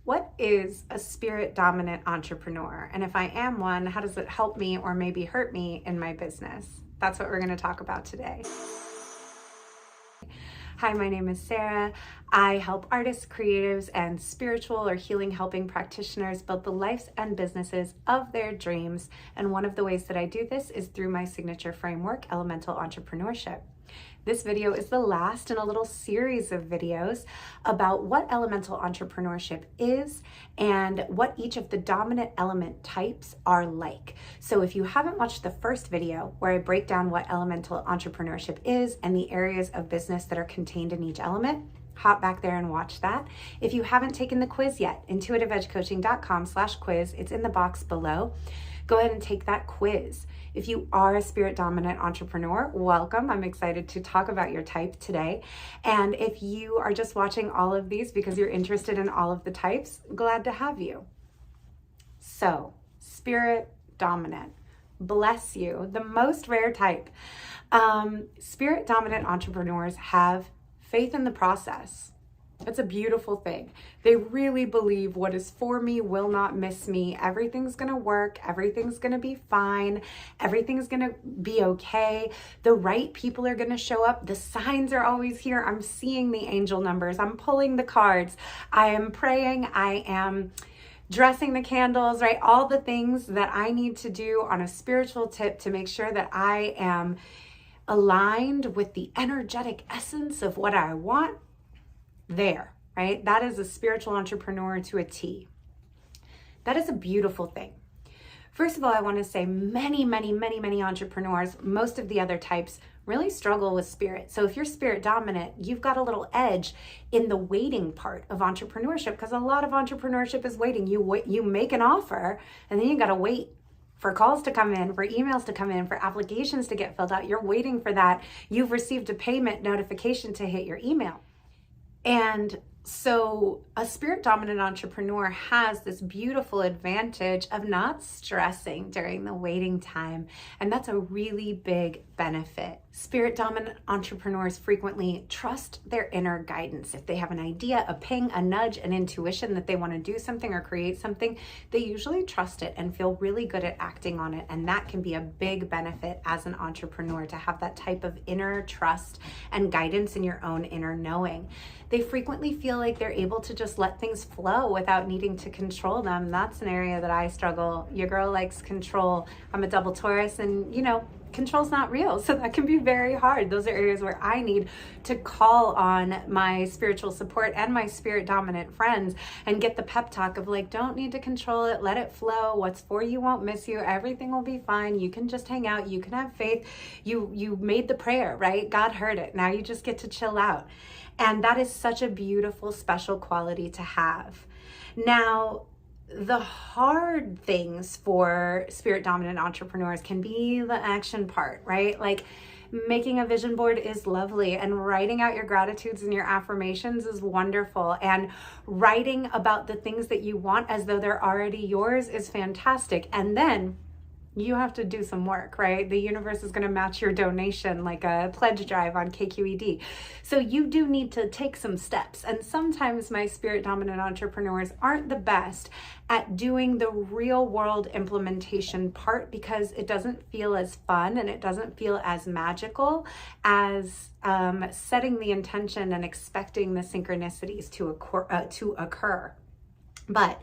What is a spirit dominant entrepreneur? And if I am one, how does it help me or maybe hurt me in my business? That's what we're going to talk about today. Hi, my name is Cera. I help artists, creatives, and spiritual or healing helping practitioners build the lives and businesses of their dreams. And one of the ways that I do this is through my signature framework, Elemental Entrepreneurship. This video is the last in a little series of videos about what elemental entrepreneurship is and what each of the dominant element types are like. So if you haven't watched the first video where I break down what elemental entrepreneurship is and the areas of business that are contained in each element, hop back there and watch that. If you haven't taken the quiz yet, intuitiveedgecoaching.com/quiz, it's in the box below. Go ahead and take that quiz. If you are a spirit dominant entrepreneur, welcome. I'm excited to talk about your type today. And if you are just watching all of these because you're interested in all of the types, glad to have you. So, spirit dominant, bless you, the most rare type. Spirit dominant entrepreneurs have faith in the process. It's a beautiful thing. They really believe what is for me will not miss me. Everything's going to work. Everything's going to be fine. Everything's going to be okay. The right people are going to show up. The signs are always here. I'm seeing the angel numbers. I'm pulling the cards. I am praying. I am dressing the candles, right? All the things that I need to do on a spiritual tip to make sure that I am aligned with the energetic essence of what I want. There, right? That is a spiritual entrepreneur to a T. That is a beautiful thing. First of all, I want to say many entrepreneurs, most of the other types, really struggle with spirit. So if you're spirit dominant, you've got a little edge in the waiting part of entrepreneurship, because a lot of entrepreneurship is waiting. You make an offer and then you got to wait for calls to come in, for emails to come in, for applications to get filled out. You're waiting for that. You've received a payment notification to hit your email. And so a spirit dominant entrepreneur has this beautiful advantage of not stressing during the waiting time. And that's a really big benefit. Spirit dominant entrepreneurs frequently trust their inner guidance. If they have an idea, a ping, a nudge, an intuition that they want to do something or create something, they usually trust it and feel really good at acting on it. And that can be a big benefit as an entrepreneur, to have that type of inner trust and guidance in your own inner knowing. They frequently feel like they're able to just let things flow without needing to control them. That's an area that I struggle. Your girl likes control. I'm a double Taurus, and control's not real. So that can be very hard. Those are areas where I need to call on my spiritual support and my spirit dominant friends and get the pep talk of like, don't need to control it. Let it flow. What's for you won't miss you. Everything will be fine. You can just hang out. You can have faith. You made the prayer, right? God heard it. Now you just get to chill out. And that is such a beautiful, special quality to have. Now, the hard things for spirit dominant entrepreneurs can be the action part, right? Like making a vision board is lovely, and writing out your gratitudes and your affirmations is wonderful, and writing about the things that you want as though they're already yours is fantastic. And then you have to do some work, right? The universe is going to match your donation like a pledge drive on KQED. So you do need to take some steps. And sometimes my spirit dominant entrepreneurs aren't the best at doing the real world implementation part, because it doesn't feel as fun and it doesn't feel as magical as setting the intention and expecting the synchronicities to occur. But,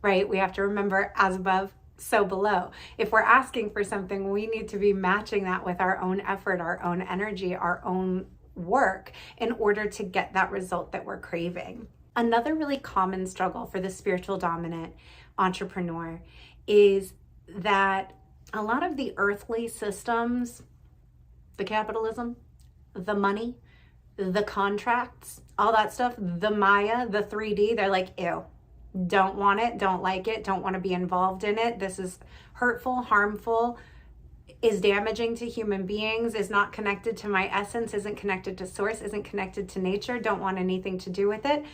right, we have to remember, as above, so below. If we're asking for something, we need to be matching that with our own effort, our own energy, our own work in order to get that result that we're craving. Another really common struggle for the spiritual dominant entrepreneur is that a lot of the earthly systems, the capitalism, the money, the contracts, all that stuff, the Maya, the 3D, they're like, ew. Don't want it, don't like it, don't want to be involved in it. This is hurtful, harmful, is damaging to human beings, is not connected to my essence, isn't connected to source, isn't connected to nature, don't want anything to do with it.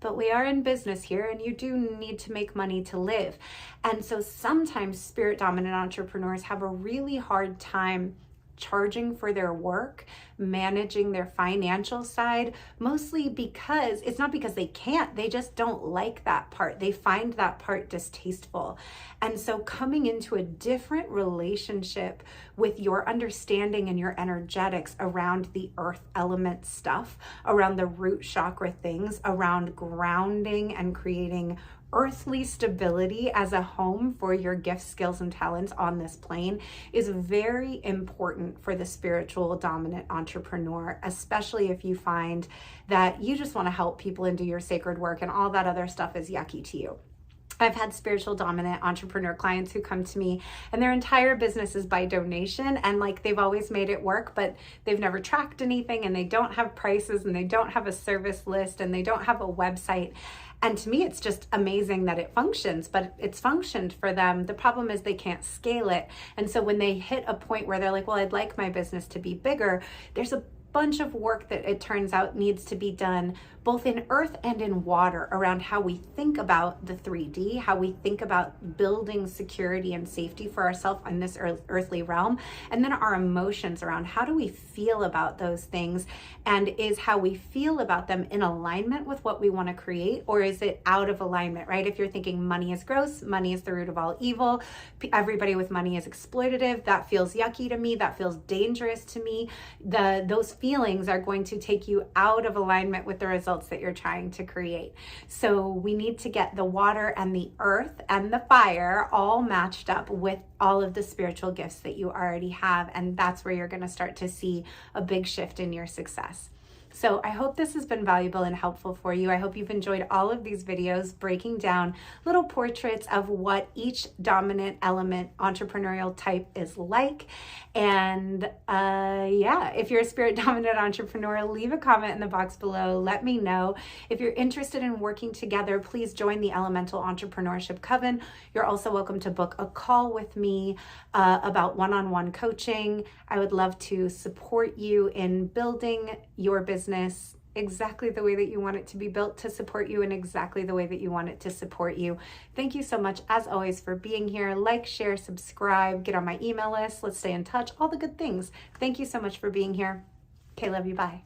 But we are in business here, and you do need to make money to live. And so sometimes spirit dominant entrepreneurs have a really hard time charging for their work, managing their financial side, mostly because it's not because they can't, they just don't like that part. They find that part distasteful. And so coming into a different relationship with your understanding and your energetics around the earth element stuff, around the root chakra things, around grounding and creating earthly stability as a home for your gifts, skills, and talents on this plane is very important for the spiritual dominant entrepreneur, especially if you find that you just want to help people and do your sacred work and all that other stuff is yucky to you. I've had spiritual dominant entrepreneur clients who come to me and their entire business is by donation, and like they've always made it work, but they've never tracked anything and they don't have prices and they don't have a service list and they don't have a website. And to me, it's just amazing that it functions, but it's functioned for them. The problem is they can't scale it. And so when they hit a point where they're like, well, I'd like my business to be bigger, there's a bunch of work that it turns out needs to be done both in earth and in water around how we think about the 3D, how we think about building security and safety for ourselves in this earthly realm, and then our emotions around how do we feel about those things, and is how we feel about them in alignment with what we want to create, or is it out of alignment, right? If you're thinking money is gross, money is the root of all evil, everybody with money is exploitative, that feels yucky to me, that feels dangerous to me, those feelings are going to take you out of alignment with the results that you're trying to create. So we need to get the water and the earth and the fire all matched up with all of the spiritual gifts that you already have. And that's where you're going to start to see a big shift in your success. So I hope this has been valuable and helpful for you. I hope you've enjoyed all of these videos breaking down little portraits of what each dominant element entrepreneurial type is like. And yeah, if you're a spirit dominant entrepreneur, leave a comment in the box below. Let me know. If you're interested in working together, please join the Elemental Entrepreneurship Coven. You're also welcome to book a call with me about one-on-one coaching. I would love to support you in building your business exactly the way that you want it to be built to support you in exactly the way that you want it to support you. Thank you so much, as always, for being here. Like, share, subscribe, get on my email list. Let's stay in touch. All the good things. Thank you so much for being here. Okay, love you. Bye.